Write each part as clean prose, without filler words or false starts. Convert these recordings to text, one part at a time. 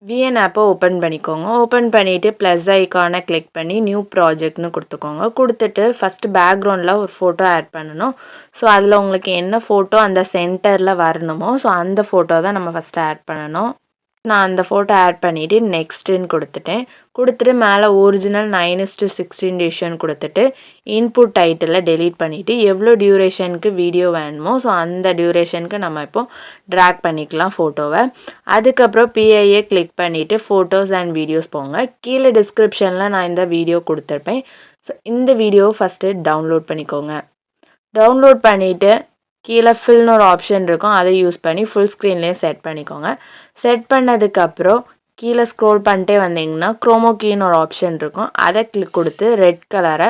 VN ஆப்பை open பண்ணிக்கோங்க. Open பண்ணிவிட்டு ப்ளஸ் ஐக்கானை கிளிக் பண்ணி நியூ ப்ராஜெக்ட்னு கொடுத்துக்கோங்க. கொடுத்துட்டு ஃபஸ்ட்டு பேக்ரவுண்டில் ஒரு ஃபோட்டோ ஆட் பண்ணணும். ஸோ அதில் உங்களுக்கு என்ன ஃபோட்டோ அந்த சென்டரில் வரணுமோ ஸோ அந்த ஃபோட்டோ தான் நம்ம ஃபஸ்ட்டு ஆட் பண்ணணும். நான் அந்த ஃபோட்டோ ஆட் பண்ணிவிட்டு நெக்ஸ்ட்டுன்னு கொடுத்துட்டேன். கொடுத்துட்டு மேலே ஒரிஜினல் 9:16 ரேஷியோன்னு கொடுத்துட்டு இன்புட் டைட்டிலை டெலீட் பண்ணிவிட்டு எவ்வளோ டியூரேஷனுக்கு வீடியோ வேணுமோ ஸோ அந்த டியூரேஷனுக்கு நம்ம இப்போ ட்ராக் பண்ணிக்கலாம் ஃபோட்டோவை. அதுக்கப்புறம் பிஐஏ கிளிக் பண்ணிவிட்டு ஃபோட்டோஸ் அண்ட் வீடியோஸ் போங்க. கீழே டிஸ்கிரிப்ஷனில் நான் இந்த வீடியோ கொடுத்துருப்பேன். ஸோ இந்த வீடியோவை ஃபஸ்ட்டு டவுன்லோட் பண்ணிக்கோங்க. டவுன்லோட் பண்ணிவிட்டு கீழே ஃபில்னு ஒரு ஆப்ஷன் இருக்கும். அதை யூஸ் பண்ணி ஃபுல் ஸ்க்ரீன்லேயே செட் பண்ணிக்கோங்க. செட் பண்ணதுக்கப்புறம் கீழே ஸ்க்ரோல் பண்ணிட்டே வந்தீங்கன்னா குரோமோ கீன்னு ஒரு ஆப்ஷன் இருக்கும். அதை கிளிக் கொடுத்து ரெட் கலரை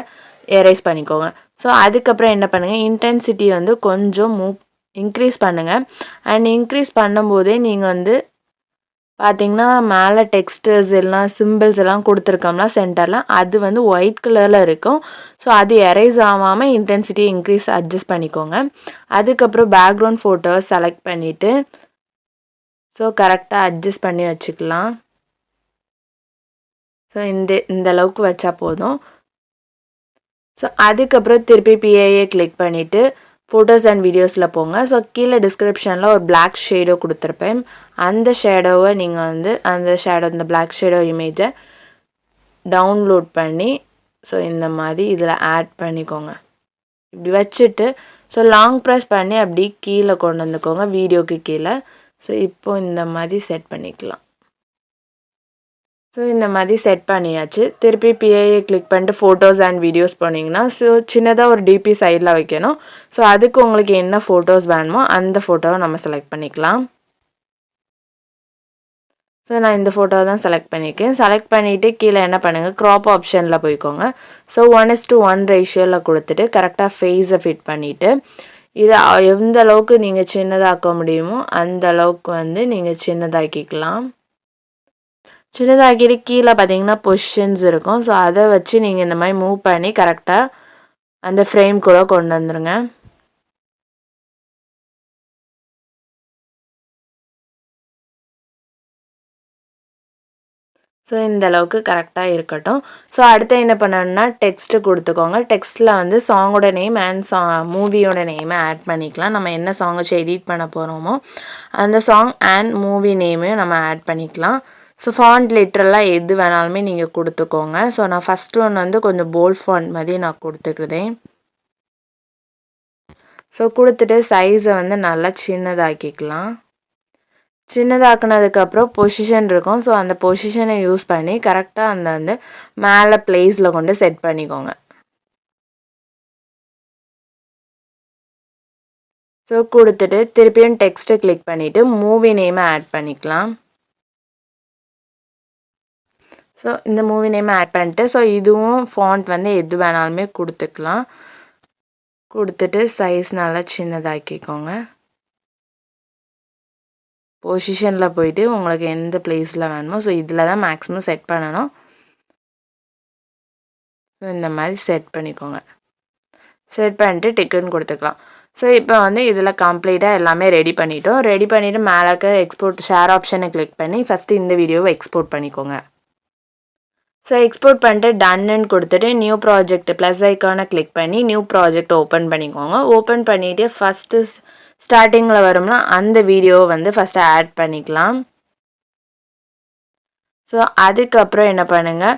எரேஸ் பண்ணிக்கோங்க. ஸோ அதுக்கப்புறம் என்ன பண்ணுங்கள், இன்டென்சிட்டி வந்து கொஞ்சம் இன்க்ரீஸ் பண்ணுங்கள். அண்ட் இன்க்ரீஸ் பண்ணும்போதே நீங்கள் வந்து பார்த்தீங்கன்னா மேலே டெக்ஸ்டர்ஸ் எல்லாம் சிம்பிள்ஸ் எல்லாம் கொடுத்துருக்கோம்னா சென்டரில் அது வந்து ஒயிட் கலரில் இருக்கும். ஸோ அது எரேஸ் ஆகாமல் இன்டென்சிட்டி இன்க்ரீஸ் அட்ஜஸ்ட் பண்ணிக்கோங்க. அதுக்கப்புறம் பேக்ரவுண்ட் ஃபோட்டோ செலக்ட் பண்ணிவிட்டு ஸோ கரெக்டாக அட்ஜஸ்ட் பண்ணி வச்சுக்கலாம். ஸோ இந்த அளவுக்கு வச்சா போதும். ஸோ அதுக்கப்புறம் திருப்பி பிஐஏ கிளிக் பண்ணிவிட்டு ஃபோட்டோஸ் அண்ட் வீடியோஸில் போங்க. ஸோ கீழே டிஸ்கிரிப்ஷனில் ஒரு பிளாக் ஷேடோ கொடுத்துருப்பேன். அந்த ஷேடோவை நீங்கள் வந்து இந்த பிளாக் ஷேடோ இமேஜை டவுன்லோட் பண்ணி ஸோ இந்த மாதிரி இதில் ஆட் பண்ணிக்கோங்க. இப்படி வச்சுட்டு ஸோ லாங் ப்ரெஸ் பண்ணி அப்படி கீழே கொண்டு வந்துக்கோங்க வீடியோக்கு கீழே. ஸோ இப்போ இந்த மாதிரி செட் பண்ணிக்கலாம். ஸோ இந்த மாதிரி செட் பண்ணியாச்சு. திருப்பி பிஐஏ கிளிக் பண்ணிட்டு ஃபோட்டோஸ் அண்ட் வீடியோஸ் போனீங்கன்னா ஸோ சின்னதாக ஒரு டிபி சைடில் வைக்கணும். ஸோ அதுக்கு உங்களுக்கு என்ன ஃபோட்டோஸ் வேணுமோ அந்த ஃபோட்டோவை நம்ம செலக்ட் பண்ணிக்கலாம். ஸோ நான் இந்த ஃபோட்டோவை தான் செலக்ட் பண்ணியிருக்கேன். செலக்ட் பண்ணிவிட்டு கீழே என்ன பண்ணுங்கள், க்ராப் ஆப்ஷனில் போய்க்கோங்க. ஸோ 1:1 ரேஷியோவில் கொடுத்துட்டு கரெக்டாக ஃபேஸை ஃபிட் பண்ணிவிட்டு இதை எந்த அளவுக்கு நீங்கள் சின்னதாக்க முடியுமோ அந்த அளவுக்கு வந்து நீங்கள் சின்னதாக்கிக்கலாம். சின்னதாக்கிட்டு கீழே பார்த்தீங்கன்னா பொசிஷன்ஸ் இருக்கும். ஸோ அதை வச்சு நீங்கள் இந்த மாதிரி மூவ் பண்ணி கரெக்டாக அந்த ஃப்ரேம் கூட கொண்டு வந்துடுங்க. ஸோ இந்த அளவுக்கு கரெக்டாக இருக்கட்டும். ஸோ அடுத்து என்ன பண்ணணும்னா டெக்ஸ்ட்டு கொடுத்துக்கோங்க. டெக்ஸ்ட்டில் வந்து சாங்கோட நேம் அண்ட் மூவியோட நேமை ஆட் பண்ணிக்கலாம். நம்ம என்ன சாங் வச்சு எடிட் பண்ண போகிறோமோ அந்த சாங் அண்ட் மூவி நேமையும் நம்ம ஆட் பண்ணிக்கலாம். ஸோ ஃபாண்ட் லிட்டரலாக எது வேணாலுமே நீங்கள் கொடுத்துக்கோங்க. ஸோ நான் ஃபஸ்ட்டு ஒன்று வந்து கொஞ்சம் போல்ட் ஃபாண்ட் மாதிரி நான் கொடுத்துக்குறேன். ஸோ கொடுத்துட்டு சைஸை வந்து நல்லா சின்னதாக்கிக்கலாம். சின்னதாக்குனதுக்கப்புறம் பொசிஷன் இருக்கும். ஸோ அந்த பொசிஷனை யூஸ் பண்ணி கரெக்டாக அந்த வந்து மேலே ப்ளேஸில் கொண்டு செட் பண்ணிக்கோங்க. ஸோ கொடுத்துட்டு திருப்பியும் டெக்ஸ்ட்டை கிளிக் பண்ணிவிட்டு மூவி நேமை ஆட் பண்ணிக்கலாம். ஸோ இந்த மூவி நேமை ஆட் பண்ணிட்டு ஸோ இதுவும் ஃபாண்ட் வந்து எது வேணாலுமே கொடுத்துக்கலாம். கொடுத்துட்டு சைஸ் நல்லா சின்னதாக்கிக்கோங்க. பொசிஷனில் போயிட்டு உங்களுக்கு எந்த பிளேஸில் வேணுமோ ஸோ இதில் தான் மேக்ஸிமம் செட் பண்ணணும். ஸோ இந்த மாதிரி செட் பண்ணிக்கோங்க. செட் பண்ணிட்டு டிக்குன்னு கொடுத்துக்கலாம். ஸோ இப்போ வந்து இதில் கம்ப்ளீட்டாக எல்லாமே ரெடி பண்ணிட்டோம். ரெடி பண்ணிவிட்டு மேலே எக்ஸ்போர்ட் ஷேர் ஆப்ஷனை கிளிக் பண்ணி ஃபஸ்ட்டு இந்த வீடியோவை எக்ஸ்போர்ட் பண்ணிக்கோங்க. ஸோ எக்ஸ்போர்ட் பண்ணிட்டு டன்னுன்னு கொடுத்துட்டு நியூ ப்ராஜெக்ட் ப்ளஸ் ஐக்கானை கிளிக் பண்ணி நியூ ப்ராஜெக்ட் ஓப்பன் பண்ணிக்கோங்க. ஓப்பன் பண்ணிவிட்டு ஃபஸ்ட்டு ஸ்டார்டிங்கில் வரும்னா அந்த வீடியோவை வந்து ஃபஸ்ட்டு ஆட் பண்ணிக்கலாம். ஸோ அதுக்கப்புறம் என்ன பண்ணுங்கள்,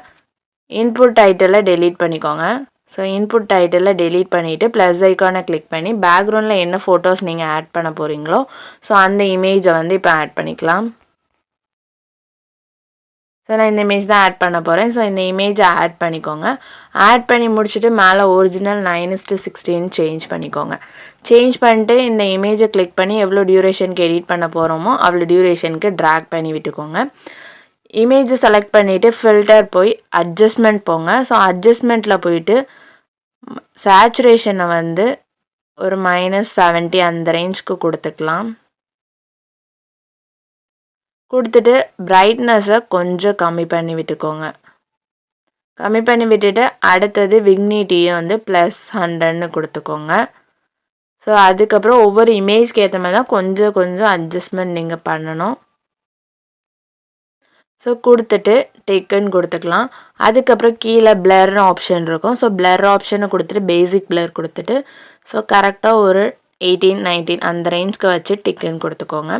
இன்புட் டைட்டிலை டெலீட் பண்ணிக்கோங்க. ஸோ இன்புட் டைட்டிலை டெலீட் பண்ணிவிட்டு ப்ளஸ் ஐக்கானை கிளிக் பண்ணி பேக்ரவுண்டில் என்ன ஃபோட்டோஸ் நீங்கள் ஆட் பண்ண போகிறீங்களோ ஸோ அந்த இமேஜை வந்து இப்போ ஆட் பண்ணிக்கலாம். ஸோ நான் இந்த இமேஜ் தான் ஆட் பண்ண போகிறேன். ஸோ இந்த இமேஜை ஆட் பண்ணிக்கோங்க. ஆட் பண்ணி முடிச்சுட்டு மேலே ஒரிஜினல் 9:16 சேஞ்ச் பண்ணிக்கோங்க. சேஞ்ச் பண்ணிட்டு இந்த இமேஜை கிளிக் பண்ணி எவ்வளோ டியூரேஷனுக்கு எடிட் பண்ண போகிறோமோ அவ்வளோ டியூரேஷனுக்கு ட்ராக் பண்ணி விட்டுக்கோங்க. இமேஜை செலக்ட் பண்ணிவிட்டு ஃபில்டர் போய் அட்ஜஸ்ட்மெண்ட் போங்க. ஸோ அட்ஜஸ்ட்மெண்ட்டில் போயிட்டு சேச்சுரேஷனை வந்து ஒரு -70 அந்த ரேஞ்சுக்கு கொடுத்துக்கலாம். கொடுத்துட்டு பிரைட்னஸை கொஞ்சம் கம்மி பண்ணி விட்டுக்கோங்க. கம்மி பண்ணி விட்டுட்டு அடுத்தது விக்னிட்டியை வந்து +100ன்னு கொடுத்துக்கோங்க. ஸோ அதுக்கப்புறம் ஒவ்வொரு இமேஜ்க்கு ஏற்ற மாதிரி தான் கொஞ்சம் கொஞ்சம் அட்ஜஸ்ட்மெண்ட் நீங்கள் பண்ணணும். ஸோ கொடுத்துட்டு டேக்குன்னு கொடுத்துக்கலாம். அதுக்கப்புறம் கீழே பிளர்னு ஆப்ஷன் இருக்கும். ஸோ பிளர் ஆப்ஷனை கொடுத்துட்டு பேசிக் பிளர் கொடுத்துட்டு ஸோ கரெக்டாக ஒரு 18, 19 அந்த ரேஞ்சுக்கு வச்சு டிக்குன்னு கொடுத்துக்கோங்க.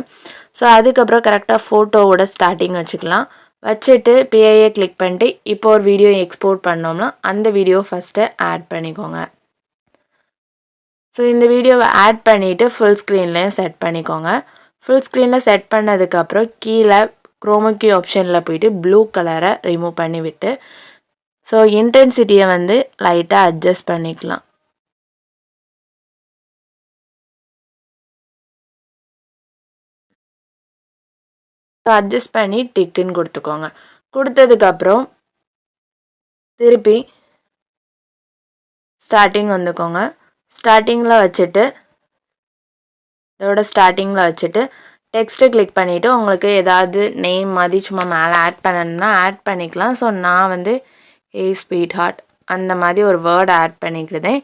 ஸோ அதுக்கப்புறம் கரெக்டாக ஃபோட்டோவோட ஸ்டார்டிங் வச்சுக்கலாம். வச்சுட்டு பிஐஏ கிளிக் பண்ணிட்டு இப்போ ஒரு வீடியோ எக்ஸ்போர்ட் பண்ணோம்னா அந்த வீடியோ ஃபஸ்ட்டு ஆட் பண்ணிக்கோங்க. ஸோ இந்த வீடியோவை ஆட் பண்ணிவிட்டு ஃபுல் ஸ்க்ரீன்லேயும் செட் பண்ணிக்கோங்க. ஃபுல் ஸ்க்ரீனில் செட் பண்ணதுக்கப்புறம் கீழே குரோமக்கி ஆப்ஷனில் போயிட்டு ப்ளூ கலரை ரிமூவ் பண்ணிவிட்டு ஸோ இன்டென்சிட்டியை வந்து லைட்டாக அட்ஜஸ்ட் பண்ணிக்கலாம். அட்ஜஸ்ட் பண்ணி டிக்குன்னு கொடுத்துக்கோங்க. கொடுத்ததுக்கப்புறம் திருப்பி ஸ்டார்டிங் வந்துக்கோங்க. ஸ்டார்டிங்கில் வச்சுட்டு இதோட ஸ்டார்டிங்கில் வச்சுட்டு டெக்ஸ்ட்டு கிளிக் பண்ணிவிட்டு உங்களுக்கு ஏதாவது நேம் மாதிரி சும்மா மேலே ஆட் பண்ணணும்னா ஆட் பண்ணிக்கலாம். ஸோ நான் வந்து ஸ்வீட் ஹார்ட் அந்த மாதிரி ஒரு வேர்டு ஆட் பண்ணிக்கிறதேன்.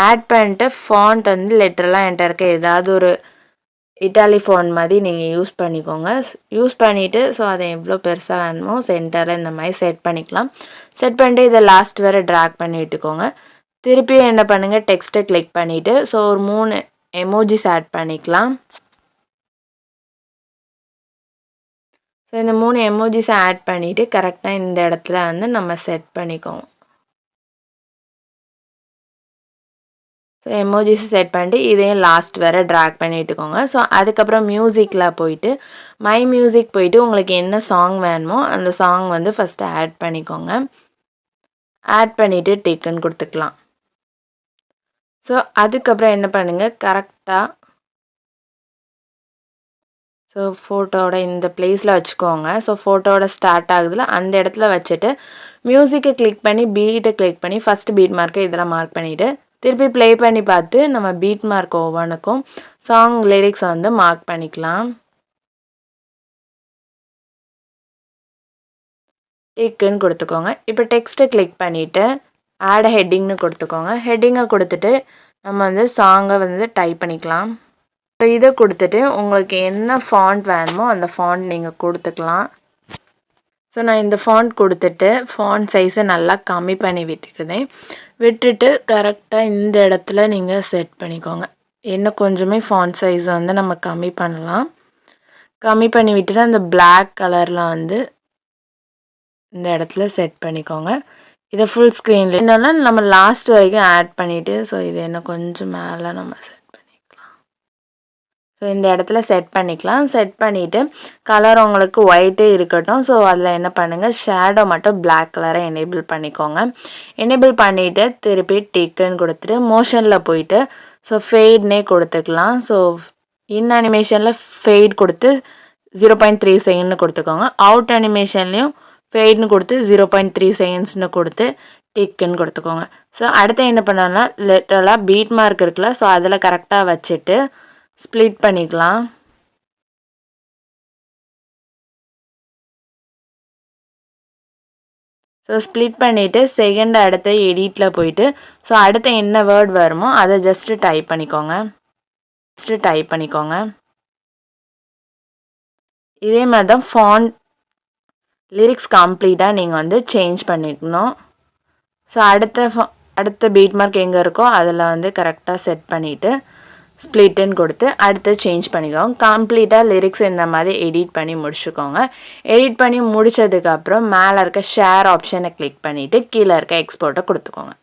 ஆட் பண்ணிட்டு ஃபாண்ட் வந்து லெட்டர்லாம் என்கிட்ட இருக்க ஏதாவது ஒரு இட்டாலி ஃபாண்ட் மாதிரி நீங்கள் யூஸ் பண்ணிக்கோங்க. யூஸ் பண்ணிவிட்டு ஸோ அதை எவ்வளோ பெருசாக வேணுமோ சென்டரில் இந்த மாதிரி செட் பண்ணிக்கலாம். செட் பண்ணிட்டு இதை லாஸ்ட் வரை ட்ராக் பண்ணி விட்டுக்கோங்க. திருப்பி என்ன பண்ணுங்கள், டெக்ஸ்ட்டை கிளிக் பண்ணிவிட்டு ஸோ ஒரு 3 எமோஜிஸ் ஆட் பண்ணிக்கலாம். ஸோ இந்த 3 எமோஜிஸை ஆட் பண்ணிவிட்டு கரெக்டாக இந்த இடத்துல வந்து நம்ம செட் பண்ணிக்கோங்க. ஸோ எமோஜிஸை செட் பண்ணிட்டு இதையும் லாஸ்ட் வரை ட்ராக் பண்ணிட்டுக்கோங்க. ஸோ அதுக்கப்புறம் மியூசிக்கில் போயிட்டு மை மியூசிக் போயிட்டு உங்களுக்கு என்ன சாங் வேணுமோ அந்த சாங் வந்து ஃபஸ்ட்டு ஆட் பண்ணிக்கோங்க. ஆட் பண்ணிவிட்டு டிக்குன்னு கொடுத்துக்கலாம். ஸோ அதுக்கப்புறம் என்ன பண்ணுங்கள், கரெக்டாக ஸோ ஃபோட்டோவோட இந்த பிளேஸில் வச்சுக்கோங்க. ஸோ ஃபோட்டோவோட ஸ்டார்ட் ஆகுதுல அந்த இடத்துல வச்சுட்டு மியூசிக்கை கிளிக் பண்ணி பீட்டை கிளிக் பண்ணி ஃபஸ்ட்டு பீட் மார்க்கை இதில் மார்க் பண்ணிவிட்டு திருப்பி ப்ளே பண்ணி பார்த்து நம்ம பீட் மார்க் ஒவ்வொன்றுக்கும் சாங் லிரிக்ஸ் வந்து மார்க் பண்ணிக்கலாம். டிக்குன்னு கொடுத்துக்கோங்க. இப்போ டெக்ஸ்ட்டை கிளிக் பண்ணிவிட்டு ஆட் ஹெட்டிங்னு கொடுத்துக்கோங்க. ஹெட்டிங்கை கொடுத்துட்டு நம்ம வந்து சாங்கை வந்து டைப் பண்ணிக்கலாம். இப்போ இதை கொடுத்துட்டு உங்களுக்கு என்ன ஃபாண்ட் வேணுமோ அந்த ஃபாண்ட் நீங்கள் கொடுத்துக்கலாம். ஸோ நான் இந்த ஃபாண்ட் கொடுத்துட்டு ஃபாண்ட் சைஸை நல்லா கம்மி பண்ணி விட்டுட்டு கரெக்டாக இந்த இடத்துல நீங்கள் செட் பண்ணிக்கோங்க. இன்னும் கொஞ்சமே ஃபாண்ட் சைஸை வந்து நம்ம கம்மி பண்ணலாம். கம்மி பண்ணி விட்டுட்டு அந்த பிளாக் கலரில் வந்து இந்த இடத்துல செட் பண்ணிக்கோங்க. இதை ஃபுல் ஸ்க்ரீனில் என்னன்னா நம்ம லாஸ்ட் வரைக்கும் ஆட் பண்ணிவிட்டு ஸோ இது இன்னும் கொஞ்சம் மேலே நம்ம செட் பண்ணிக்கலாம். ஸோ இந்த இடத்துல செட் பண்ணிக்கலாம். செட் பண்ணிவிட்டு கலர் உங்களுக்கு ஒயிட்டே இருக்கட்டும். ஸோ அதில் என்ன பண்ணுங்கள், ஷேடோ மட்டும் பிளாக் கலரை எனேபிள் பண்ணிக்கோங்க. எனேபிள் பண்ணிவிட்டு திருப்பி டிக்குன்னு கொடுத்துட்டு மோஷனில் போயிட்டு ஸோ ஃபேட்னே கொடுத்துக்கலாம். ஸோ இன் அனிமேஷனில் ஃபேட் கொடுத்து 0.3 செகண்ட்னு கொடுத்துக்கோங்க. அவுட் அனிமேஷன்லேயும் ஃபேட்னு கொடுத்து 0.3 செகண்ட்ஸ்னு கொடுத்து டிக்குன்னு கொடுத்துக்கோங்க. ஸோ அடுத்து என்ன பண்ணோம்னா லிட்டரலாக பீட் மார்க் இருக்குல்ல, ஸோ அதில் கரெக்டாக வச்சுட்டு ஸ்ப்ளிட் பண்ணிக்கலாம். ஸோ ஸ்ப்ளிட் பண்ணிவிட்டு செகண்ட் அடுத்த எடிட்டில் போயிட்டு ஸோ அடுத்த என்ன வேர்ட் வருமோ அதை ஜஸ்ட்டு டைப் பண்ணிக்கோங்க. இதே மாதிரி தான் ஃபாண்ட் லிரிக்ஸ் கம்ப்ளீட்டாக நீங்கள் வந்து சேஞ்ச் பண்ணிக்கணும். ஸோ அடுத்த பீட் மார்க் எங்கே இருக்கோ அதில் வந்து கரெக்டாக செட் பண்ணிவிட்டு ஸ்ப்ளிட்டுன்னு கொடுத்து அடுத்து சேஞ்ச் பண்ணிக்கோங்க. கம்ப்ளீட்டாக லிரிக்ஸ் இந்த மாதிரி எடிட் பண்ணி முடிச்சுக்கோங்க. எடிட் பண்ணி முடித்ததுக்கப்புறம் மேலே இருக்க ஷேர் ஆப்ஷனை கிளிக் பண்ணிவிட்டு கீழே இருக்க எக்ஸ்போர்ட்டை கொடுத்துக்கோங்க.